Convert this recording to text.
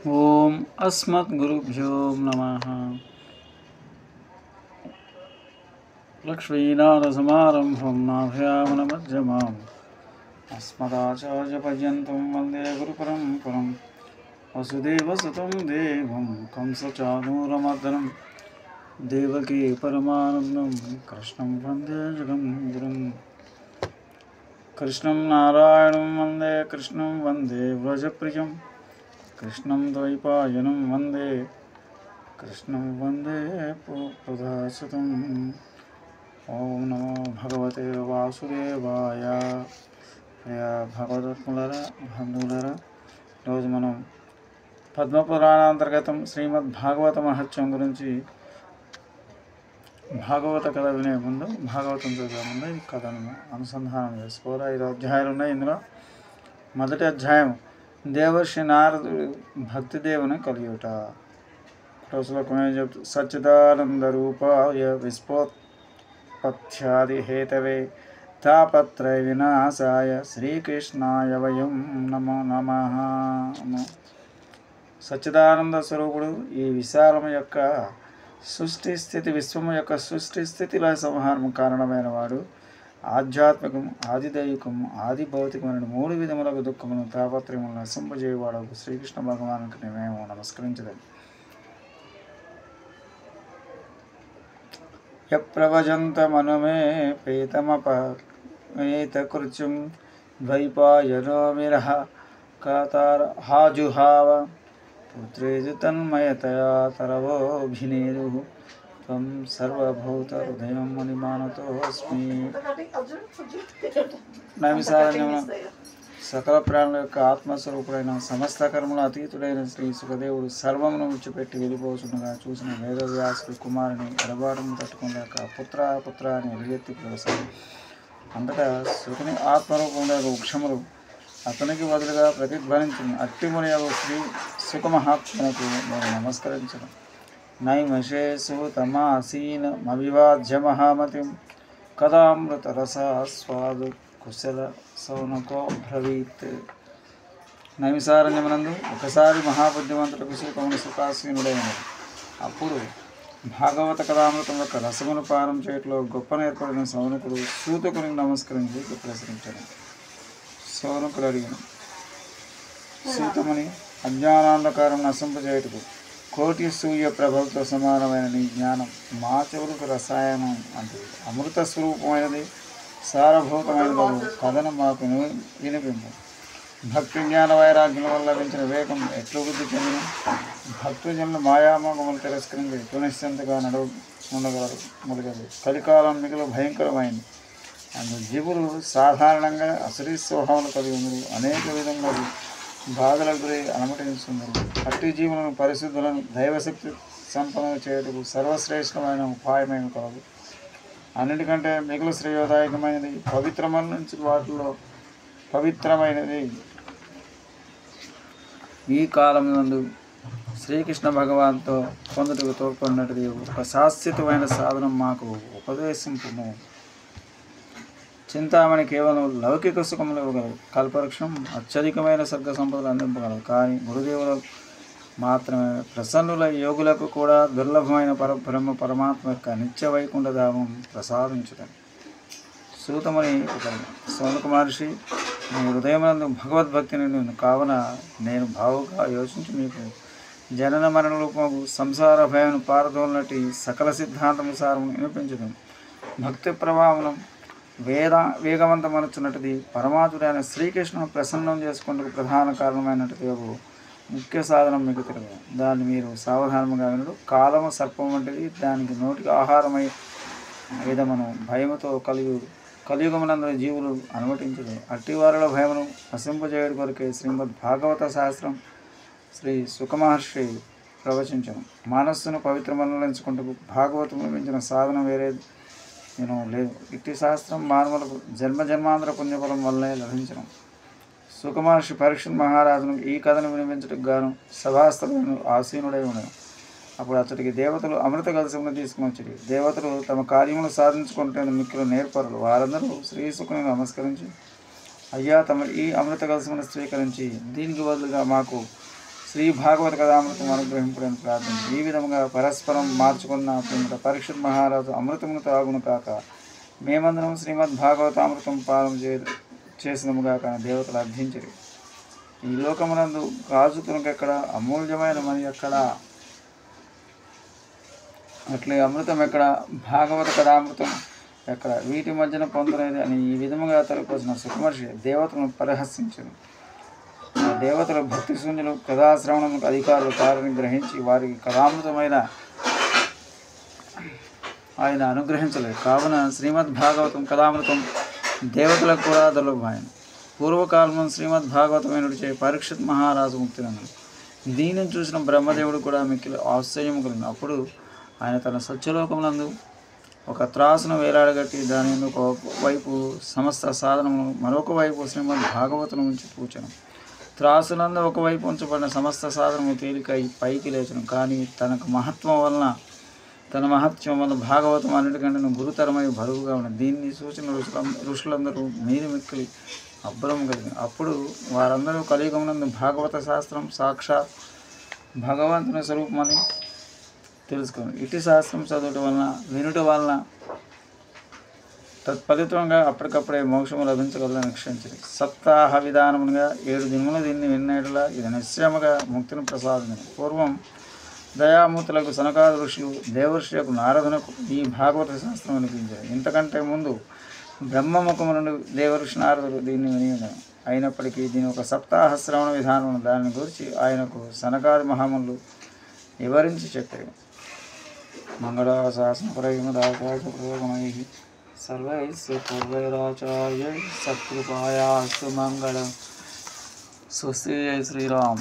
ఓం అస్మద్గురుభ్యో నమః. లక్ష్మీనాథసమారంభం నాభయామనమధ్యమాం అస్మదాచార్యపర్యంతం వందే గురుపరంపరం. వసుదేవసుతం దేవం కంసచానూరమర్దనం దేవకీ పరమానందం కృష్ణం వందే జగం గురుం. కృష్ణం నారాయణం వందే కృష్ణం వందే వ్రజప్రియం కృష్ణం ద్వైపాయనం వందే కృష్ణం వందే ప్రదాసుతం. ఓం నమో భగవతే వాసుదేవాయ. ప్రియ భగవద్ములరా బంధువులరా, ఈరోజు మనం పద్మపురాణాంతర్గతం శ్రీమద్ భాగవత మహత్యం గురించి భాగవత కథ వినే ముందు, భాగవతం చదివే ముందు ఈ కథను అనుసంధానం చేసుకోవాలి. 5 అధ్యాయాలు ఉన్నాయి. ఇందులో మొదటి అధ్యాయం దేవర్షి నారదుడు భక్తిదేవుని కలియుట. శ్లోకం ఏం చెప్తుంది? సచ్చిదానంద రూపాయ విస్ఫోత్పత్యాది హేతవే తాపత్రయ వినాశాయ శ్రీకృష్ణాయ వయం నమో నమః. సచ్చిదానంద స్వరూపుడు ఈ విశాలము యొక్క సృష్టి స్థితి, విశ్వము యొక్క సృష్టి స్థితిలో సంహారము కారణమైన వాడు. ఆధ్యాత్మికము, ఆదిదైవికము, ఆది భౌతికమైన 3 విధములకు దుఃఖమును తాపత్రయములను నశింపజేయవాడు శ్రీకృష్ణ భగవానునికి మేము నమస్కరించదని. యప్రవజంతమనుమే ప్రీతమపేతకృత్యం ద్వైపాయనో విరహ కాతార హాజుహావ పుత్రేజు తన్మయతయా తరవోభినేరు త్వం సర్వభూత హృదయం మునిమానతోస్మి. నైమిసారణ్యమున సకల ప్రాణుల యొక్క ఆత్మస్వరూపుడైన సమస్త కర్మల అతీతుడైన శ్రీ సుఖదేవుడు సర్వమును విడిచిపెట్టి వెళ్ళిపోతుండగా చూసిన వేదవ్యాసుడు కుమారుని ఎడబాటును తట్టుకోలేక పుత్ర అని ఎలుగెత్తి పిలువసాడు. అంతటా సుఖని ఆత్మరూపంలో వృక్షములు అతనికి బదులుగా ప్రతిధ్వనించింది. అట్టిముని శ్రీ సుఖమహాత్మకు నేను నమస్కరించను. నైమశేషు తమాసీనమవివాజ్య మహామతిం కదామృతరసాస్వాదు కుశల సౌనకో బ్రవీత్. నైమిసారణ్యమునందు ఒకసారి మహాబుద్ధిమంతులకు సూతముని సుఖాసీనుడైనది. అప్పుడు భాగవత కథామృతం యొక్క రసమును పానం చేయట్లో గొప్ప నేర్పడిన సౌనకుడు సూతకునికి నమస్కరించి ప్రశ్నించాడు. సౌనకుడు అడిగిన సూతముని, అజ్ఞానాంధకారం నశింపజేయుటకు కోటి సూర్య ప్రభలతో సమానమైన నీ జ్ఞానం మా చెవులకు రసాయనం అంటే అమృత స్వరూపమైనది, సారభూతమైనది కథను మాకు వినిపింపు. భక్తి జ్ఞాన వైరాగ్యం వల్ల లభించిన వేగం ఎట్లు వృద్ధి చెందిన భక్తుజనులు మాయామోగములు తిరస్కరించి పునిశ్చింతగా ఉండగలరు. మొదలది కలికాలం మిగులు భయంకరమైంది. అందులో జీవులు సాధారణంగా అసరీ స్వభావాలు కలిగి ఉన్నారు. అనేక విధంగా బాధలకు గురి అనుమతిస్తున్నారు. అట్టి జీవులను పరిశుద్ధులను దైవశక్తి సంపన్నం చేయటకు సర్వశ్రేష్టమైన ఉపాయమైన కలదు. అన్నిటికంటే మిగులు శ్రేయోదాయకమైనది, పవిత్రమైన నుంచి వాటిలో పవిత్రమైనది ఈ కాలం నందు శ్రీకృష్ణ భగవాన్తో పొందుటకు తోడ్పడినది ఒక శాశ్వతమైన సాధనం మాకు ఉపదేశింపుము. చింతామణి కేవలం లౌకిక సుఖములు ఇవ్వగలదు. కల్పవృక్షం అత్యధికమైన స్వర్గ సంపదలు అందింపగలదు. కానీ గురుదేవులు మాత్రమే ప్రసన్నుల యోగులకు కూడా దుర్లభమైన పరబ్రహ్మ పరమాత్మ యొక్క నిత్య వైకుంఠ ధామం ప్రసాదించడం. సూతముని సౌనక మహర్షి, నీ హృదయమునందు భగవద్భక్తిని నేను కావున నేను భావుగా యోచించి మీకు జనన మరణ రూపము సంసార భయం పారదోలనటి సకల సిద్ధాంతముసారము వినిపించడం. భక్తి ప్రభావం వేగవంతమనుచున్నటిది పరమాత్ముడైన శ్రీకృష్ణును ప్రసన్నం చేసుకుంటూ ప్రధాన కారణమైనటువంటి ముఖ్య సాధనం మీకు తెలియదు. దాన్ని మీరు సావధానంగా వినడు. కాలము సర్పం వంటిది, దానికి నోటికి ఆహారమై విధమును భయముతో కలియుగమునందరి జీవులు అనుమతించదు. అట్టి వారిలో భయమును నశింపజేయడం కొరకే శ్రీమద్ భాగవత శాస్త్రం శ్రీ సుఖమహర్షి ప్రవచించను. మనస్సును పవిత్రమనలించుకుంటూ భాగవతమును మించిన సాధన వేరేది నేను లేదు. ఇట్టి శాస్త్రం మానవులకు జన్మజన్మాంతర పుణ్యఫలం వల్లే లభించను. సుఖమహర్షి పరీక్ష మహారాజును ఈ కథను వినిపించడానికి గాను సభాస్థలను ఆసీనుడై ఉండను. అప్పుడు అతడికి దేవతలు అమృత కలశమును తీసుకుని దేవతలు తమ కార్యములు సాధించుకుంటే మిక్కులు నేర్పరులు. వారందరూ శ్రీసుకుని నమస్కరించి, అయ్యా తమ ఈ అమృత కలశమును స్వీకరించి దీనికి బదులుగా మాకు శ్రీ భాగవత కథామృతం అనుగ్రహింపుడని ప్రార్థన. ఈ విధముగా పరస్పరం మార్చుకున్న పిమ్మట పరీక్షిత్ మహారాజు అమృతమును తాగును కాక మేమందరం శ్రీమద్ భాగవతామృతం పాలన చేసినముగా కానీ దేవతలు అర్థించరు. ఈ లోకమునందు గాజు తునకెక్కడ, అమూల్యమైన మని ఎక్కడ, అట్లే అమృతం ఎక్కడ, భాగవత కథామృతం ఎక్కడ, వీటి మధ్యన పొందలేదు అని ఈ విధముగా తలకొచ్చిన సుఖమర్షి దేవతలను పరిహసించను. ఆ దేవతలు భక్తి శూన్యులు, కథాశ్రవణములకు అధికారులు కారని గ్రహించి వారికి కథామృతమైన ఆయన అనుగ్రహించలేదు. కావున శ్రీమద్ భాగవతం కథామృతం దేవతలకు కూడా దుర్లభమైన. పూర్వకాలం శ్రీమద్ భాగవతమైనడిచే పరీక్షిత్ మహారాజు ముక్తినందు. దీనిని చూసిన బ్రహ్మదేవుడు కూడా మిక్కిలి ఆశ్చర్యము కలిగిన. అప్పుడు ఆయన తన సత్యలోకమునందు ఒక త్రాసును వేలాడగట్టి దాని ఒక వైపు సమస్త సాధనమును, మరొక వైపు శ్రీమద్ భాగవతను ఉంచి పూచను. త్రాసునందు ఒకవైపు ఉంచబడిన సమస్త సాధనము తేలికై పైకి లేచను. కానీ తన మహత్వం వలన భాగవతం అన్నిటికంటే గురుతరమై బరువుగా ఉన్నది. దీన్ని సూచన ఋషులందరూ మీరు మిక్కిలి అబ్బరం కలిగింది. అప్పుడు వారందరూ కలియుగమునందు భాగవత శాస్త్రం సాక్షాత్ భగవంతుని స్వరూపమని తెలుసుకున్నారు. ఇటు శాస్త్రం చదువుట వలన, వినుట వలన తత్ఫలితంగా అప్పటికప్పుడే మోక్షము లభించగలని నిశ్చయించింది. సప్తాహ విధానముగా 7 దినములు దీన్ని విన్నట్లా ఇది నిశ్చయముగా ముక్తిని ప్రసాదించింది. పూర్వం దయామూర్తులకు సనకాది ఋషులు దేవర్షులకు నారదునకు ఈ భాగవత శాస్త్రం అనిపించారు. ఇంతకంటే ముందు బ్రహ్మముఖము నుండి దేవర్షి నారదులు దీన్ని వినియోగం. అయినప్పటికీ దీని ఒక సప్తాహ శ్రవణ విధానం దానిని గురించి ఆయనకు సనకాది మహాములు వివరించి చెప్పారు. మంగళాశాసన ప్రయోగమై సర్వైస్సు పూర్వైరాచార్య సత్కృపాయాస్తు మంగళం. స్వస్తి. జై శ్రీరామ్.